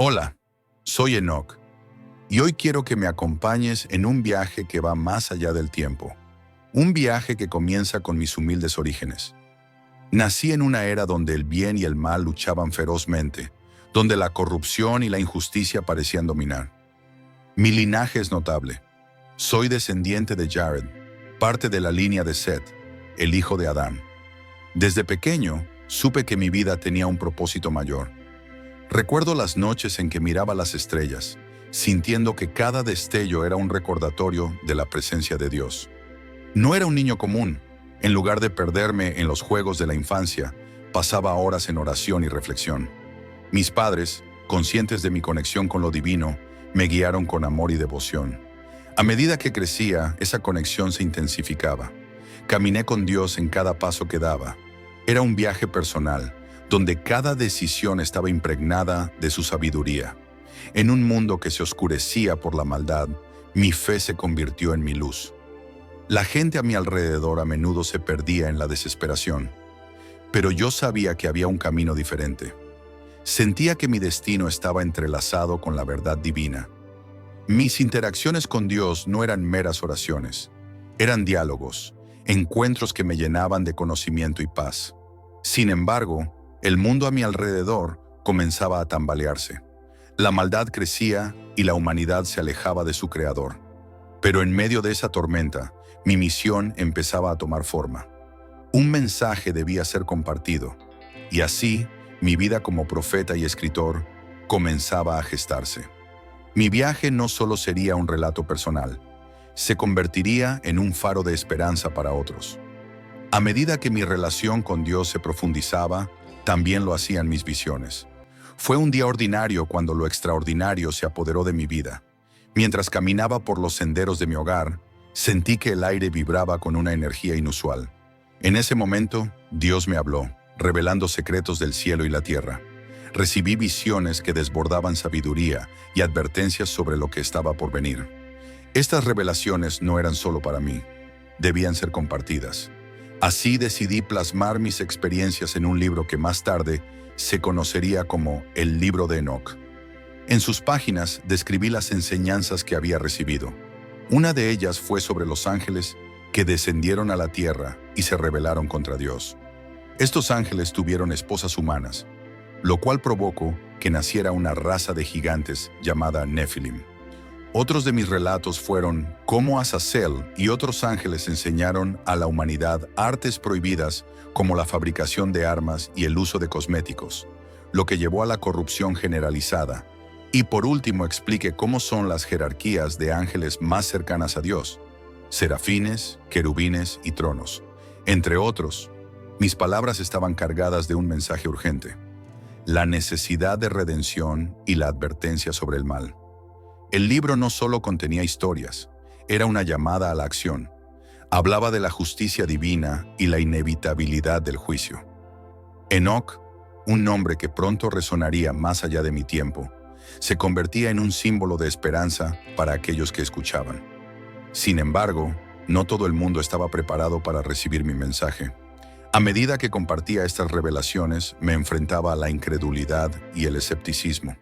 Hola, soy Enoch y hoy quiero que me acompañes en un viaje que va más allá del tiempo. Un viaje que comienza con mis humildes orígenes. Nací en una era donde el bien y el mal luchaban ferozmente, donde la corrupción y la injusticia parecían dominar. Mi linaje es notable. Soy descendiente de Jared, parte de la línea de Seth, el hijo de Adán. Desde pequeño, supe que mi vida tenía un propósito mayor. Recuerdo las noches en que miraba las estrellas, sintiendo que cada destello era un recordatorio de la presencia de Dios. No era un niño común. En lugar de perderme en los juegos de la infancia, pasaba horas en oración y reflexión. Mis padres, conscientes de mi conexión con lo divino, me guiaron con amor y devoción. A medida que crecía, esa conexión se intensificaba. Caminé con Dios en cada paso que daba. Era un viaje personal, donde cada decisión estaba impregnada de su sabiduría. En un mundo que se oscurecía por la maldad, mi fe se convirtió en mi luz. La gente a mi alrededor a menudo se perdía en la desesperación, pero yo sabía que había un camino diferente. Sentía que mi destino estaba entrelazado con la verdad divina. Mis interacciones con Dios no eran meras oraciones, eran diálogos, encuentros que me llenaban de conocimiento y paz. Sin embargo, el mundo a mi alrededor comenzaba a tambalearse. La maldad crecía y la humanidad se alejaba de su creador. Pero en medio de esa tormenta, mi misión empezaba a tomar forma. Un mensaje debía ser compartido, y así, mi vida como profeta y escritor comenzaba a gestarse. Mi viaje no solo sería un relato personal, se convertiría en un faro de esperanza para otros. A medida que mi relación con Dios se profundizaba, también lo hacían mis visiones. Fue un día ordinario cuando lo extraordinario se apoderó de mi vida. Mientras caminaba por los senderos de mi hogar, sentí que el aire vibraba con una energía inusual. En ese momento, Dios me habló, revelando secretos del cielo y la tierra. Recibí visiones que desbordaban sabiduría y advertencias sobre lo que estaba por venir. Estas revelaciones no eran solo para mí, debían ser compartidas. Así decidí plasmar mis experiencias en un libro que más tarde se conocería como el Libro de Enoch. En sus páginas describí las enseñanzas que había recibido. Una de ellas fue sobre los ángeles que descendieron a la tierra y se rebelaron contra Dios. Estos ángeles tuvieron esposas humanas, lo cual provocó que naciera una raza de gigantes llamada Nefilim. Otros de mis relatos fueron cómo Azazel y otros ángeles enseñaron a la humanidad artes prohibidas como la fabricación de armas y el uso de cosméticos, lo que llevó a la corrupción generalizada. Y por último expliqué cómo son las jerarquías de ángeles más cercanas a Dios, serafines, querubines y tronos. Entre otros, mis palabras estaban cargadas de un mensaje urgente: la necesidad de redención y la advertencia sobre el mal. El libro no solo contenía historias, era una llamada a la acción. Hablaba de la justicia divina y la inevitabilidad del juicio. Enoch, un nombre que pronto resonaría más allá de mi tiempo, se convertía en un símbolo de esperanza para aquellos que escuchaban. Sin embargo, no todo el mundo estaba preparado para recibir mi mensaje. A medida que compartía estas revelaciones, me enfrentaba a la incredulidad y el escepticismo.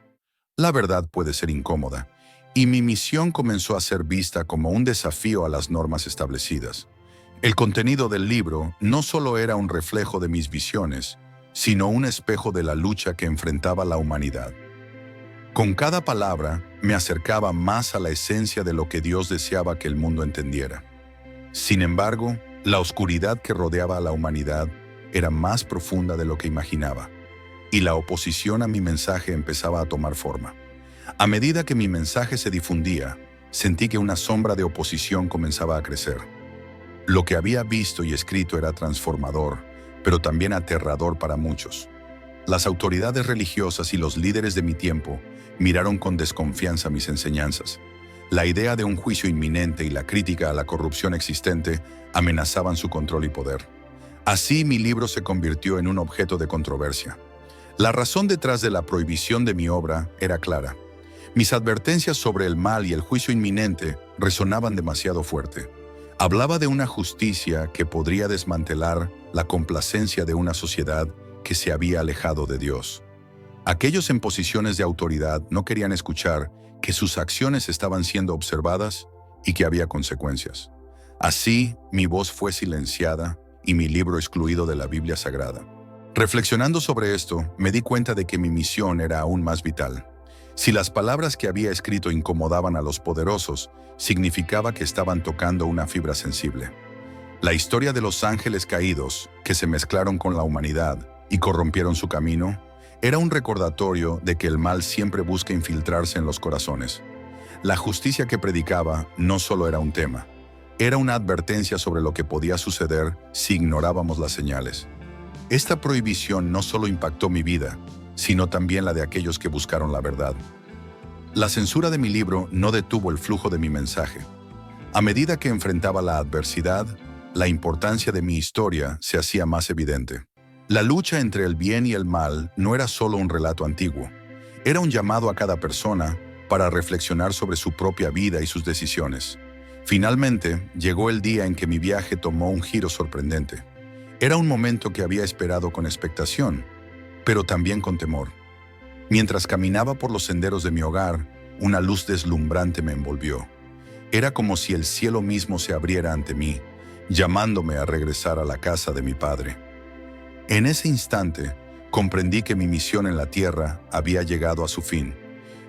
La verdad puede ser incómoda, y mi misión comenzó a ser vista como un desafío a las normas establecidas. El contenido del libro no solo era un reflejo de mis visiones, sino un espejo de la lucha que enfrentaba la humanidad. Con cada palabra me acercaba más a la esencia de lo que Dios deseaba que el mundo entendiera. Sin embargo, la oscuridad que rodeaba a la humanidad era más profunda de lo que imaginaba, y la oposición a mi mensaje empezaba a tomar forma. A medida que mi mensaje se difundía, sentí que una sombra de oposición comenzaba a crecer. Lo que había visto y escrito era transformador, pero también aterrador para muchos. Las autoridades religiosas y los líderes de mi tiempo miraron con desconfianza mis enseñanzas. La idea de un juicio inminente y la crítica a la corrupción existente amenazaban su control y poder. Así mi libro se convirtió en un objeto de controversia. La razón detrás de la prohibición de mi obra era clara. Mis advertencias sobre el mal y el juicio inminente resonaban demasiado fuerte. Hablaba de una justicia que podría desmantelar la complacencia de una sociedad que se había alejado de Dios. Aquellos en posiciones de autoridad no querían escuchar que sus acciones estaban siendo observadas y que había consecuencias. Así, mi voz fue silenciada y mi libro excluido de la Biblia Sagrada. Reflexionando sobre esto, me di cuenta de que mi misión era aún más vital. Si las palabras que había escrito incomodaban a los poderosos, significaba que estaban tocando una fibra sensible. La historia de los ángeles caídos, que se mezclaron con la humanidad y corrompieron su camino, era un recordatorio de que el mal siempre busca infiltrarse en los corazones. La justicia que predicaba no solo era un tema, era una advertencia sobre lo que podía suceder si ignorábamos las señales. Esta prohibición no solo impactó mi vida, sino también la de aquellos que buscaron la verdad. La censura de mi libro no detuvo el flujo de mi mensaje. A medida que enfrentaba la adversidad, la importancia de mi historia se hacía más evidente. La lucha entre el bien y el mal no era solo un relato antiguo, era un llamado a cada persona para reflexionar sobre su propia vida y sus decisiones. Finalmente, llegó el día en que mi viaje tomó un giro sorprendente. Era un momento que había esperado con expectación, pero también con temor. Mientras caminaba por los senderos de mi hogar, una luz deslumbrante me envolvió. Era como si el cielo mismo se abriera ante mí, llamándome a regresar a la casa de mi padre. En ese instante, comprendí que mi misión en la tierra había llegado a su fin,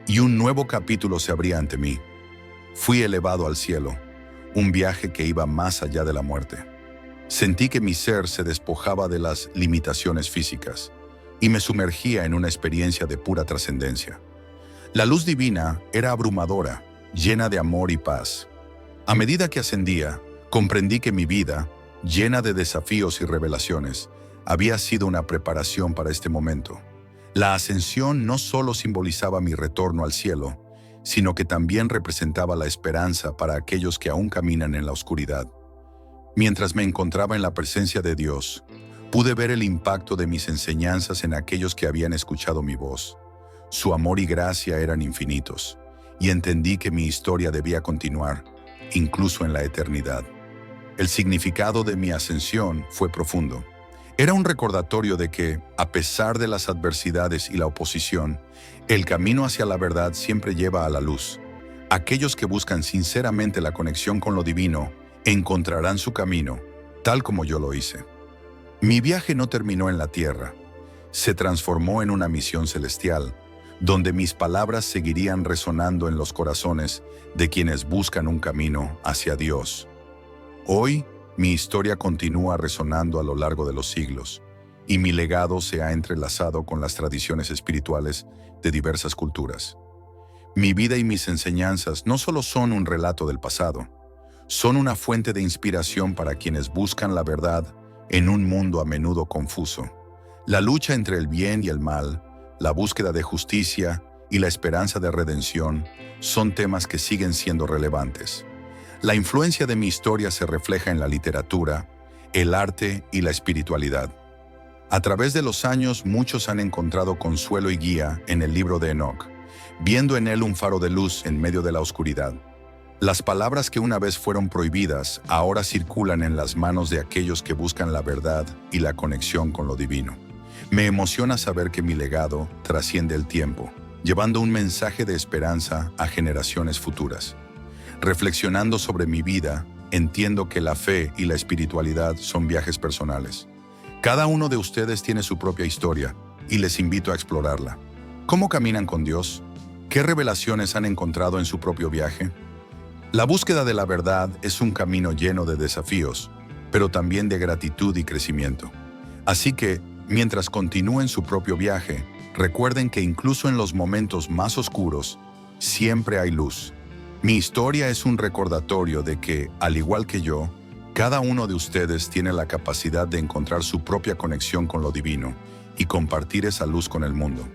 y un nuevo capítulo se abría ante mí. Fui elevado al cielo, un viaje que iba más allá de la muerte. Sentí que mi ser se despojaba de las limitaciones físicas y me sumergía en una experiencia de pura trascendencia. La luz divina era abrumadora, llena de amor y paz. A medida que ascendía, comprendí que mi vida, llena de desafíos y revelaciones, había sido una preparación para este momento. La ascensión no solo simbolizaba mi retorno al cielo, sino que también representaba la esperanza para aquellos que aún caminan en la oscuridad. Mientras me encontraba en la presencia de Dios, pude ver el impacto de mis enseñanzas en aquellos que habían escuchado mi voz. Su amor y gracia eran infinitos, y entendí que mi historia debía continuar, incluso en la eternidad. El significado de mi ascensión fue profundo. Era un recordatorio de que, a pesar de las adversidades y la oposición, el camino hacia la verdad siempre lleva a la luz. Aquellos que buscan sinceramente la conexión con lo divino encontrarán su camino, tal como yo lo hice. Mi viaje no terminó en la tierra. Se transformó en una misión celestial, donde mis palabras seguirían resonando en los corazones de quienes buscan un camino hacia Dios. Hoy, mi historia continúa resonando a lo largo de los siglos, y mi legado se ha entrelazado con las tradiciones espirituales de diversas culturas. Mi vida y mis enseñanzas no solo son un relato del pasado, son una fuente de inspiración para quienes buscan la verdad en un mundo a menudo confuso. La lucha entre el bien y el mal, la búsqueda de justicia y la esperanza de redención son temas que siguen siendo relevantes. La influencia de mi historia se refleja en la literatura, el arte y la espiritualidad. A través de los años, muchos han encontrado consuelo y guía en el libro de Enoc, viendo en él un faro de luz en medio de la oscuridad. Las palabras que una vez fueron prohibidas ahora circulan en las manos de aquellos que buscan la verdad y la conexión con lo divino. Me emociona saber que mi legado trasciende el tiempo, llevando un mensaje de esperanza a generaciones futuras. Reflexionando sobre mi vida, entiendo que la fe y la espiritualidad son viajes personales. Cada uno de ustedes tiene su propia historia y les invito a explorarla. ¿Cómo caminan con Dios? ¿Qué revelaciones han encontrado en su propio viaje? La búsqueda de la verdad es un camino lleno de desafíos, pero también de gratitud y crecimiento. Así que, mientras continúen su propio viaje, recuerden que incluso en los momentos más oscuros, siempre hay luz. Mi historia es un recordatorio de que, al igual que yo, cada uno de ustedes tiene la capacidad de encontrar su propia conexión con lo divino y compartir esa luz con el mundo.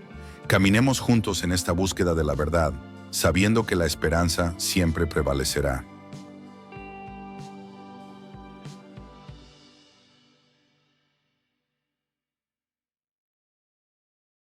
Caminemos juntos en esta búsqueda de la verdad, sabiendo que la esperanza siempre prevalecerá.